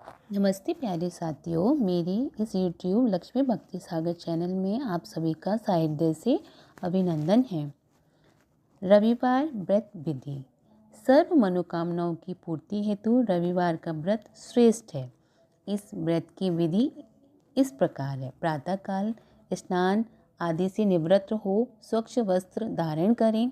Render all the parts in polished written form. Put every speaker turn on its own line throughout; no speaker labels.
नमस्ते प्यारे साथियों, मेरी इस YouTube लक्ष्मी भक्ति सागर चैनल में आप सभी का साहित्य से अभिनंदन है। रविवार व्रत विधि। सर्व मनोकामनाओं की पूर्ति हेतु रविवार का व्रत श्रेष्ठ है। इस व्रत की विधि इस प्रकार है। प्रातःकाल स्नान आदि से निवृत्त हो स्वच्छ वस्त्र धारण करें,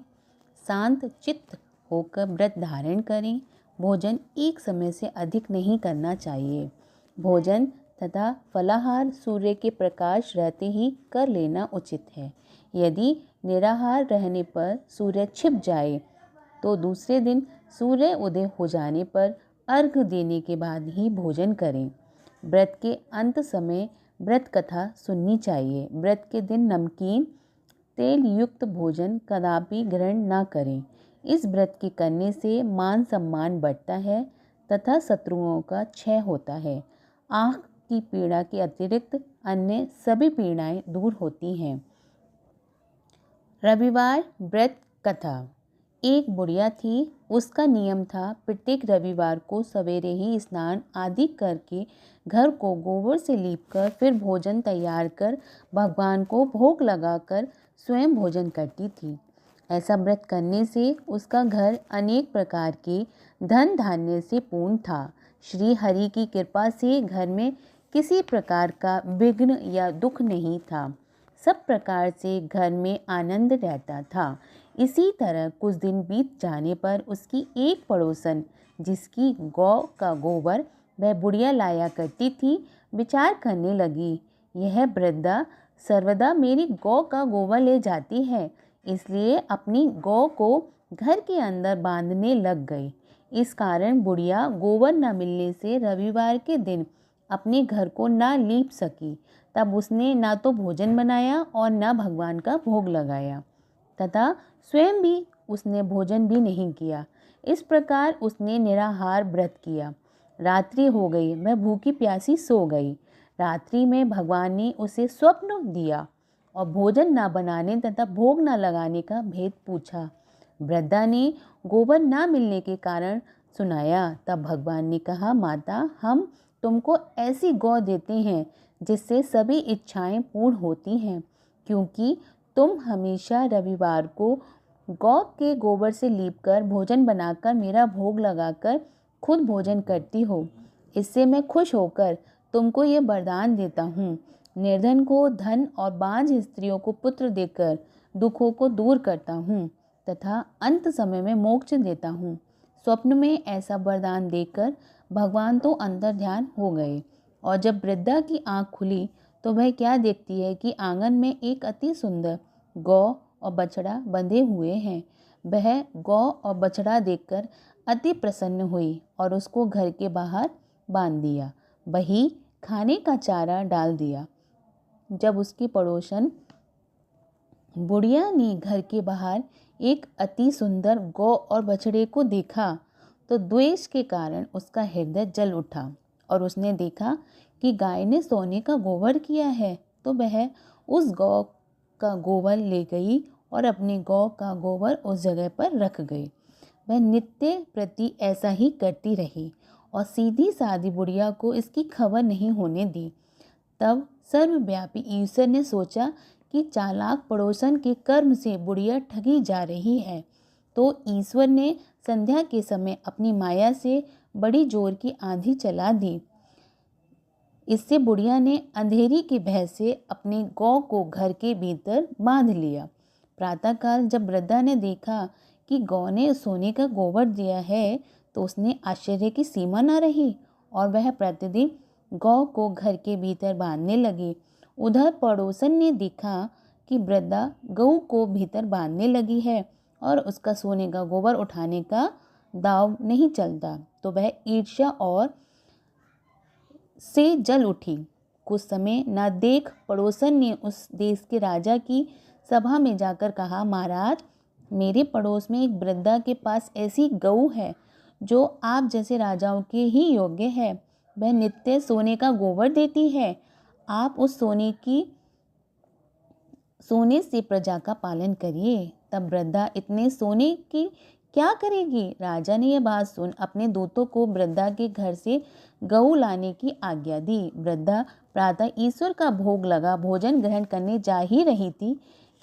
शांत चित्त होकर व्रत धारण करें। भोजन एक समय से अधिक नहीं करना चाहिए। भोजन तथा फलाहार सूर्य के प्रकाश रहते ही कर लेना उचित है। यदि निराहार रहने पर सूर्य छिप जाए तो दूसरे दिन सूर्य उदय हो जाने पर अर्घ्य देने के बाद ही भोजन करें। व्रत के अंत समय व्रत कथा सुननी चाहिए। व्रत के दिन नमकीन तेल युक्त भोजन कदापि ग्रहण न करें। इस व्रत के करने से मान सम्मान बढ़ता है तथा शत्रुओं का क्षय होता है। आँख की पीड़ा के अतिरिक्त अन्य सभी पीड़ाएं दूर होती हैं। रविवार व्रत कथा। एक बुढ़िया थी। उसका नियम था प्रत्येक रविवार को सवेरे ही स्नान आदि करके घर को गोबर से लीपकर फिर भोजन तैयार कर भगवान को भोग लगाकर स्वयं भोजन करती थी। ऐसा व्रत करने से उसका घर अनेक प्रकार के धन धान्य से पूर्ण था। श्री हरि की कृपा से घर में किसी प्रकार का विघ्न या दुख नहीं था। सब प्रकार से घर में आनंद रहता था। इसी तरह कुछ दिन बीत जाने पर उसकी एक पड़ोसन, जिसकी गौ का गोबर वह बुढ़िया लाया करती थी, विचार करने लगी, यह वृद्धा सर्वदा मेरी गौ का गोबर ले जाती है, इसलिए अपनी गौ को घर के अंदर बांधने लग गई। इस कारण बुढ़िया गोबर न मिलने से रविवार के दिन अपने घर को न लीप सकी। तब उसने ना तो भोजन बनाया और न भगवान का भोग लगाया तथा स्वयं भी उसने भोजन भी नहीं किया। इस प्रकार उसने निराहार व्रत किया। रात्रि हो गई, वह भूखी प्यासी सो गई। रात्रि में भगवान ने उसे स्वप्न दिया और भोजन न बनाने तथा भोग न लगाने का भेद पूछा। वृद्धा ने गोबर न मिलने के कारण सुनाया। तब भगवान ने कहा, माता, हम तुमको ऐसी गौ देते हैं जिससे सभी इच्छाएं पूर्ण होती हैं, क्योंकि तुम हमेशा रविवार को गौ के गोबर से लीपकर भोजन बनाकर मेरा भोग लगाकर खुद भोजन करती हो। इससे मैं खुश होकर तुमको ये वरदान देता हूँ। निर्धन को धन और बांझ स्त्रियों को पुत्र देकर दुखों को दूर करता हूँ तथा अंत समय में मोक्ष देता हूँ। स्वप्न में ऐसा वरदान देकर भगवान तो अंतर ध्यान हो गए और जब वृद्धा की आंख खुली तो वह क्या देखती है कि आंगन में एक अति सुंदर गौ और बछड़ा बंधे हुए हैं। वह गौ और बछड़ा देखकर अति प्रसन्न हुई और उसको घर के बाहर बांध दिया। वही खाने का चारा डाल दिया। जब उसकी पड़ोसन बुढ़िया ने घर के बाहर एक अति सुंदर गौ और बछड़े को देखा तो द्वेष के कारण उसका हृदय जल उठा और उसने देखा कि गाय ने सोने का गोबर किया है, तो वह उस गौ का गोबर ले गई और अपनी गौ का गोबर उस जगह पर रख गई। वह नित्य प्रति ऐसा ही करती रही और सीधी सादी बुढ़िया को इसकी खबर नहीं होने दी। तब सर्वव्यापी ईश्वर ने सोचा कि चालाक पड़ोसन के कर्म से बुढ़िया ठगी जा रही है, तो ईश्वर ने संध्या के समय अपनी माया से बड़ी जोर की आंधी चला दी। इससे बुढ़िया ने अंधेरी के भय से अपनी गौ को घर के भीतर बांध लिया। प्रातःकाल जब वृद्धा ने देखा कि गौ ने सोने का गोबर दिया है तो उसने आश्चर्य की सीमा न रही और वह प्रतिदिन गौ को घर के भीतर बांधने लगी। उधर पड़ोसन ने देखा कि वृद्धा गऊ को भीतर बांधने लगी है और उसका सोने का गोबर उठाने का दाव नहीं चलता, तो वह ईर्ष्या और से जल उठी। कुछ समय न देख पड़ोसन ने उस देश के राजा की सभा में जाकर कहा, महाराज, मेरे पड़ोस में एक वृद्धा के पास ऐसी गऊ है जो आप जैसे राजाओं के ही योग्य है। वह नित्य सोने का गोबर देती है। आप उस सोने से प्रजा का पालन करिए। तब वृद्धा इतने सोने की क्या करेगी? राजा ने यह बात सुन अपने दूतों को वृद्धा के घर से गऊ लाने की आज्ञा दी। वृद्धा प्रातः ईश्वर का भोग लगा भोजन ग्रहण करने जा ही रही थी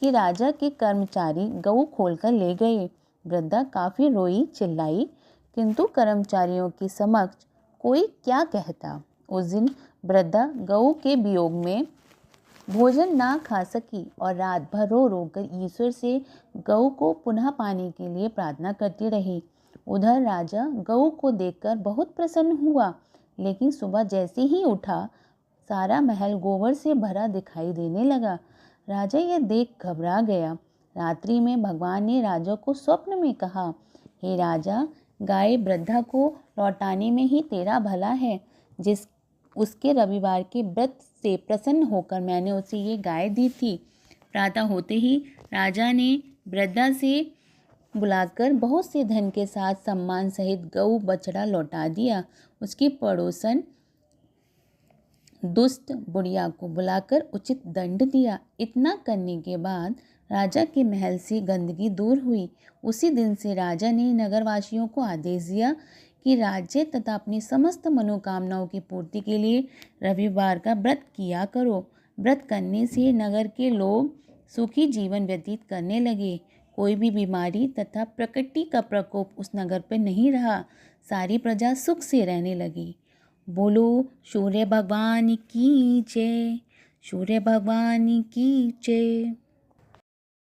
कि राजा के कर्मचारी गऊ खोलकर ले गए। वृद्धा काफी रोई चिल्लाई, किंतु कर्मचारियों के समक्ष कोई क्या कहता। उस दिन वृद्धा गऊ के वियोग में भोजन ना खा सकी और रात भर रो रो कर ईश्वर से गऊ को पुनः पाने के लिए प्रार्थना करती रही। उधर राजा गऊ को देखकर बहुत प्रसन्न हुआ, लेकिन सुबह जैसे ही उठा सारा महल गोबर से भरा दिखाई देने लगा। राजा यह देख घबरा गया। रात्रि में भगवान ने राजा को स्वप्न में कहा, हे राजा, गाय वृद्धा को लौटाने में ही तेरा भला है। जिस उसके रविवार के व्रत से प्रसन्न होकर मैंने उसे ये गाय दी थी। प्रातः होते ही राजा ने वृद्धा से बुलाकर बहुत से धन के साथ सम्मान सहित गऊ बछड़ा लौटा दिया। उसकी पड़ोसन दुष्ट बुढ़िया को बुलाकर उचित दंड दिया। इतना करने के बाद राजा के महल से गंदगी दूर हुई। उसी दिन से राजा ने नगरवासियों को आदेश दिया कि राज्य तथा अपनी समस्त मनोकामनाओं की पूर्ति के लिए रविवार का व्रत किया करो। व्रत करने से नगर के लोग सुखी जीवन व्यतीत करने लगे। कोई भी बीमारी तथा प्रकृति का प्रकोप उस नगर पर नहीं रहा। सारी प्रजा सुख से रहने लगी। बोलो सूर्य भगवान की जय, सूर्य भगवान की जय।